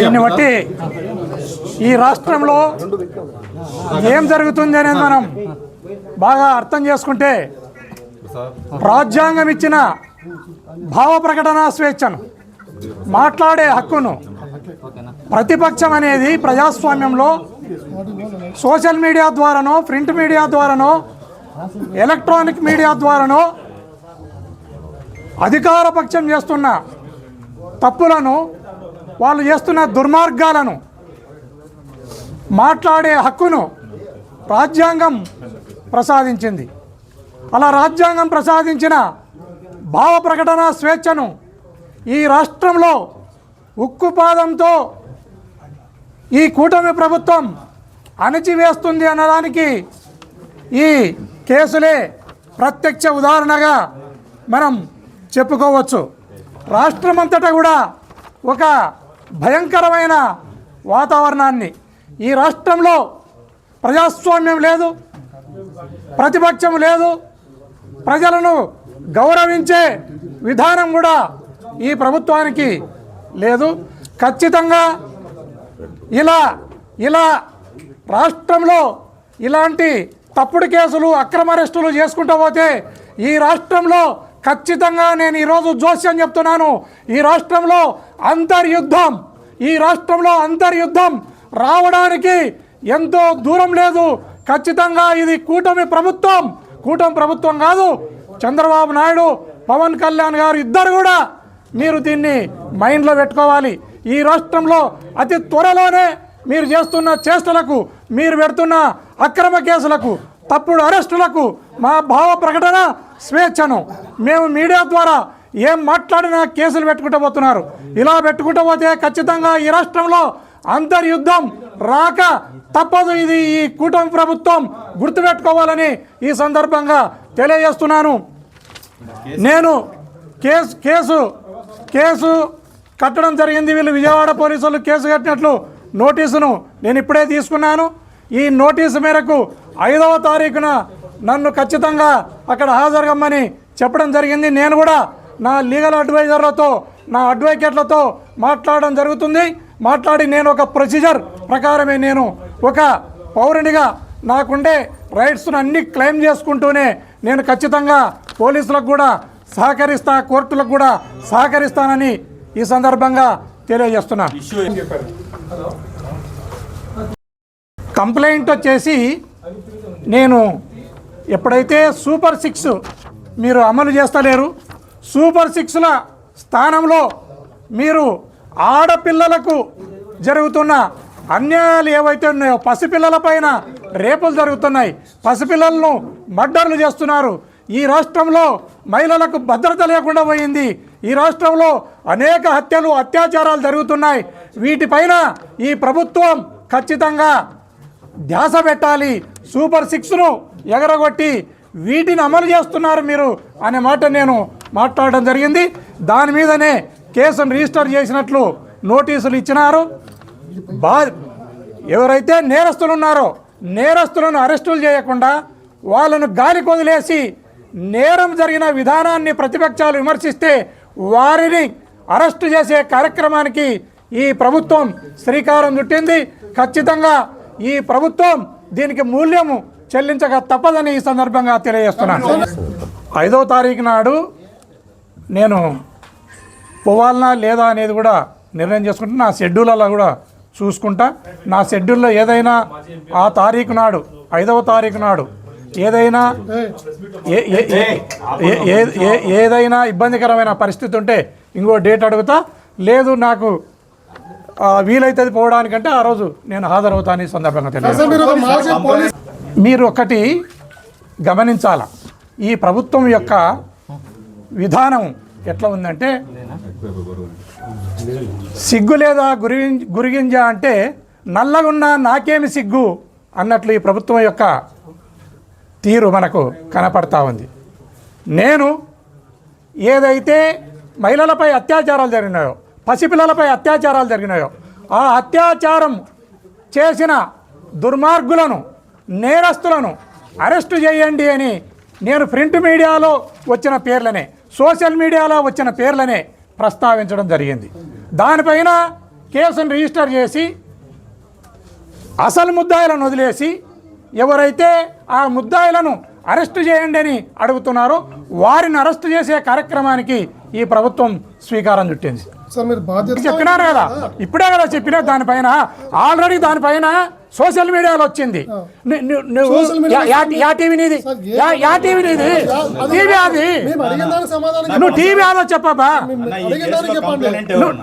దీన్ని బట్టి ఈ రాష్ట్రంలో ఏం జరుగుతుంది అనేది మనం బాగా అర్థం చేసుకుంటే, రాజ్యాంగం ఇచ్చిన భావ ప్రకటన స్వేచ్ఛను, మాట్లాడే హక్కును, ప్రతిపక్షం అనేది ప్రజాస్వామ్యంలో సోషల్ మీడియా ద్వారానో, ప్రింట్ మీడియా ద్వారానో, ఎలక్ట్రానిక్ మీడియా ద్వారానో అధికార పక్షం చేస్తున్న తప్పులను, వాళ్ళు చేస్తున్న దుర్మార్గాలను మాట్లాడే హక్కును రాజ్యాంగం ప్రసాదించింది. అలా రాజ్యాంగం ప్రసాదించిన భావ ప్రకటన స్వేచ్ఛను ఈ రాష్ట్రంలో ఉక్కుపాదంతో ఈ కూటమి ప్రభుత్వం అణచివేస్తుంది అన్నదానికి ఈ కేసులే ప్రత్యక్ష ఉదాహరణగా మనం చెప్పుకోవచ్చు. రాష్ట్రమంతటా కూడా ఒక భయంకరమైన వాతావరణాన్ని, ఈ రాష్ట్రంలో ప్రజాస్వామ్యం లేదు, ప్రతిపక్షం లేదు, ప్రజలను గౌరవించే విధానం కూడా ఈ ప్రభుత్వానికి లేదు. ఖచ్చితంగా ఇలా రాష్ట్రంలో ఇలాంటి తప్పుడు కేసులు, అక్రమ అరెస్టులు చేసుకుంటూ పోతే ఈ రాష్ట్రంలో ఖచ్చితంగా, నేను ఈరోజు జోస్యం చెప్తున్నాను, ఈ రాష్ట్రంలో అంతర్యుద్ధం రావడానికి ఎంతో దూరం లేదు. ఖచ్చితంగా ఇది కూటమి ప్రభుత్వం కాదు, చంద్రబాబు నాయుడు, పవన్ కళ్యాణ్ గారు ఇద్దరు కూడా మీరు దీన్ని మైండ్లో పెట్టుకోవాలి. ఈ రాష్ట్రంలో అతి త్వరలోనే మీరు చేస్తున్న చేష్టలకు, మీరు పెడుతున్న అక్రమ కేసులకు, తప్పుడు అరెస్టులకు మా భావ ప్రకటన స్వేచ్ఛను మేము మీడియా ద్వారా ఏం మాట్లాడినా కేసులు పెట్టుకుంటూ పోతున్నారు. ఇలా పెట్టుకుంటూ పోతే ఖచ్చితంగా ఈ రాష్ట్రంలో అంతర్యుద్ధం రాక తప్పదు. ఇది ఈ కూటమి ప్రభుత్వం గుర్తుపెట్టుకోవాలని ఈ సందర్భంగా తెలియజేస్తున్నాను. నేను కేసు కట్టడం జరిగింది. వీళ్ళు విజయవాడ పోలీసులు కేసు కట్టినట్లు నోటీసును నేను ఇప్పుడే తీసుకున్నాను. ఈ నోటీసు మేరకు 5వ తారీఖున నన్ను ఖచ్చితంగా అక్కడ హాజరుగమ్మని చెప్పడం జరిగింది. నేను కూడా నా లీగల్ అడ్వైజర్లతో, నా అడ్వకేట్లతో మాట్లాడడం జరుగుతుంది. మాట్లాడి నేను ఒక ప్రొసీజర్ ప్రకారమే, నేను ఒక పౌరునిగా నాకుండే రైట్స్ను అన్ని క్లెయిమ్ చేసుకుంటూనే నేను ఖచ్చితంగా పోలీసులకు కూడా సహకరిస్తా, కోర్టులకు కూడా సహకరిస్తానని ఈ సందర్భంగా తెలియజేస్తున్నాను. కంప్లైంట్ వచ్చేసి, నేను ఎప్పుడైతే సూపర్ 6 మీరు అమలు చేస్తలేరు, సూపర్ 6ల స్థానంలో మీరు ఆడపిల్లలకు జరుగుతున్న అన్యాయాలు ఏవైతే ఉన్నాయో, పసిపిల్లల పైన రేపులు జరుగుతున్నాయి, పసిపిల్లలను మర్డర్లు చేస్తున్నారు, ఈ రాష్ట్రంలో మహిళలకు భద్రత లేకుండా పోయింది, ఈ రాష్ట్రంలో అనేక హత్యలు, అత్యాచారాలు జరుగుతున్నాయి. వీటిపైన ఈ ప్రభుత్వం ఖచ్చితంగా ధ్యాస పెట్టాలి. సూపర్ 6ను ఎగరగొట్టి వీటిని అమలు చేస్తున్నారు మీరు అనే మాట నేను మాట్లాడడం జరిగింది. దాని మీదనే కేసును రిజిస్టర్ చేసినట్లు నోటీసులు ఇచ్చినారు. ఎవరైతే నేరస్తులు ఉన్నారో నేరస్తులను అరెస్టులు చేయకుండా వాళ్ళను గాలికి వదిలేసి నేరం జరిగిన విధానాన్ని ప్రతిపక్షాలు విమర్శిస్తే వారిని అరెస్టు చేసే కార్యక్రమానికి ఈ ప్రభుత్వం శ్రీకారం చుట్టింది. ఖచ్చితంగా ఈ ప్రభుత్వం దీనికి మూల్యము చెల్లించక తప్పదని ఈ సందర్భంగా తెలియజేస్తున్నాను. 5వ తారీఖు నాడు నేను పోవాలనా లేదా అనేది కూడా నిర్ణయం చేసుకుంటా. నా షెడ్యూల్లో కూడా చూసుకుంటా. నా షెడ్యూల్లో ఏదైనా ఆ తారీఖు నాడు, 5వ తారీఖు నాడు ఏదైనా ఇబ్బందికరమైన పరిస్థితి ఉంటే ఇంకో డేట్ అడుగుతా. లేదు నాకు వీలైతుంది పోవడానికంటే ఆ రోజు నేను హాజరవుతాను. ఈ సందర్భంగా తెలియదు. మీరు ఒకటి గమనించాల, ఈ ప్రభుత్వం యొక్క విధానం ఎట్లా ఉందంటే, సిగ్గు లేదా గురిగింజ అంటే నల్లగున్నా నాకేమి సిగ్గు అన్నట్లు ఈ ప్రభుత్వం యొక్క తీరు మనకు కనపడతా ఉంది. నేను ఏదైతే మహిళలపై అత్యాచారాలు జరిగినాయో, పసిపిల్లలపై అత్యాచారాలు జరిగినాయో, ఆ అత్యాచారం చేసిన దుర్మార్గులను, నేరస్తులను అరెస్టు చేయండి అని నేను ప్రింట్ మీడియాలో వచ్చిన పేర్లనే, సోషల్ మీడియాలో వచ్చిన పేర్లనే ప్రస్తావించడం జరిగింది. దానిపైన కేసును రిజిస్టర్ చేసి అసలు ముద్దాయిలను వదిలేసి ఎవరైతే ఆ ముద్దాయిలను అరెస్టు చేయండి అని అడుగుతున్నారో వారిని అరెస్టు చేసే కార్యక్రమానికి ఈ ప్రభుత్వం శ్రీకారం చుట్టింది. చెప్పినారు కదా, ఇప్పుడే కదా చెప్పినా. దానిపైన ఆల్రెడీ దానిపైన సోషల్ మీడియాలో వచ్చింది. యా టీవీ నీది, యా టీవీ నీది, టీవీ అది. నువ్వు టీవీ ఆదో చెప్పబ్బా,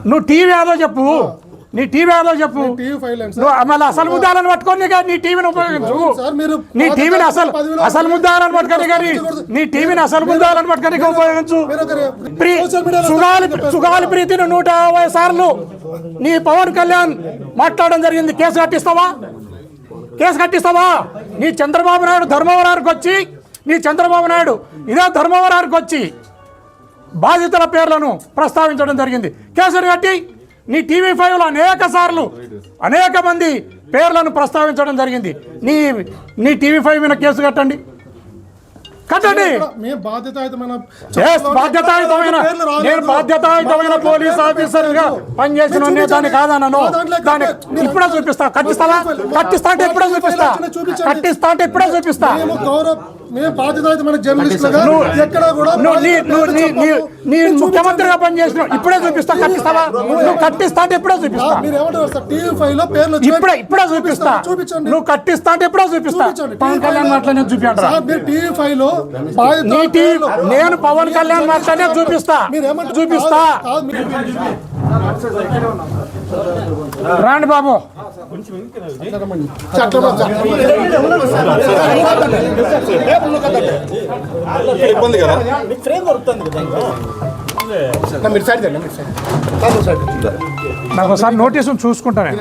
నువ్వు టీవీ ఆదో చెప్పు, నీ టీవీ ఆదో చెప్పు. మళ్ళీ అసలు ముద్దాలను పట్టుకొని నీ టీవీని ఉపయోగించు. నీ టీవీని అసలు ముద్దాలను పట్టుకొని కానీ నీ టీవీని అసలు ముద్దాలను పట్టుకొని ఉపయోగించు. సుగాలి ప్రీతిని 150 సార్లు నీ పవన్ కళ్యాణ్ మాట్లాడడం జరిగింది. కేసు కట్టిస్తావా? కేసు కట్టిస్తావా? నీ చంద్రబాబు నాయుడు ధర్మవరానికి వచ్చి, నీ చంద్రబాబు నాయుడు ఇదే ధర్మవరానికి వచ్చి బాధితుల పేర్లను ప్రస్తావించడం జరిగింది. కేసును కట్టి నీ టీవీ5లో అనేక సార్లు అనేక మంది పేర్లను ప్రస్తావించడం జరిగింది. నీ టీవీ5 మీద కేసు కట్టండి, కట్టండి. నేను బాధ్యతాయుతమైన పోలీస్ ఆఫీసర్గా పనిచేసిన దాన్ని కాదన్నాను. దాన్ని ఇప్పుడే చూపిస్తా. కట్టిస్తావా? కట్టిస్తా అంటే ఇప్పుడే చూపిస్తా. కట్టిస్తా అంటే ఇప్పుడే చూపిస్తా. ముఖ్యమంత్రిగా పనిచేసిన ఇప్పుడే చూపిస్తా. కట్టిస్తావా? నువ్వు కట్టిస్తా అంటే ఇప్పుడే చూపిస్తా. ఇప్పుడే చూపిస్తా. నువ్వు కట్టిస్తా అంటే ఇప్పుడే చూపిస్తా. పవన్ కళ్యాణ్ మాట్లాడి చూపించండి. నేను పవన్ కళ్యాణ్ మాట్లాడే చూపిస్తా. రాండి బాబు. ఇబ్బంది కదా, నాకు ఒకసారి నోటీసు చూసుకుంటాను.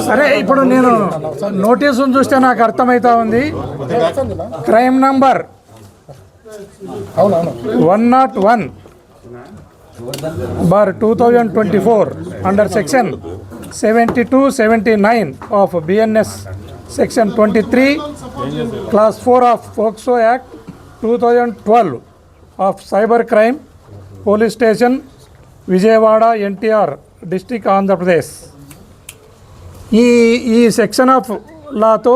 సరే, ఇప్పుడు నేను నోటీసును చూస్తే నాకు అర్థమవుతా ఉంది. Crime number 101/2024 under section 72-79 of BNS section 23 class 4 of Foxo Act 2012 of cyber crime, police station Vijayawada, NTR district, Andhra Pradesh. ఈ సెక్షన్ ఆఫ్ లాతో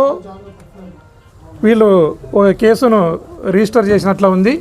వీళ్ళు కేసును రిజిస్టర్ చేసినట్లు ఉంది.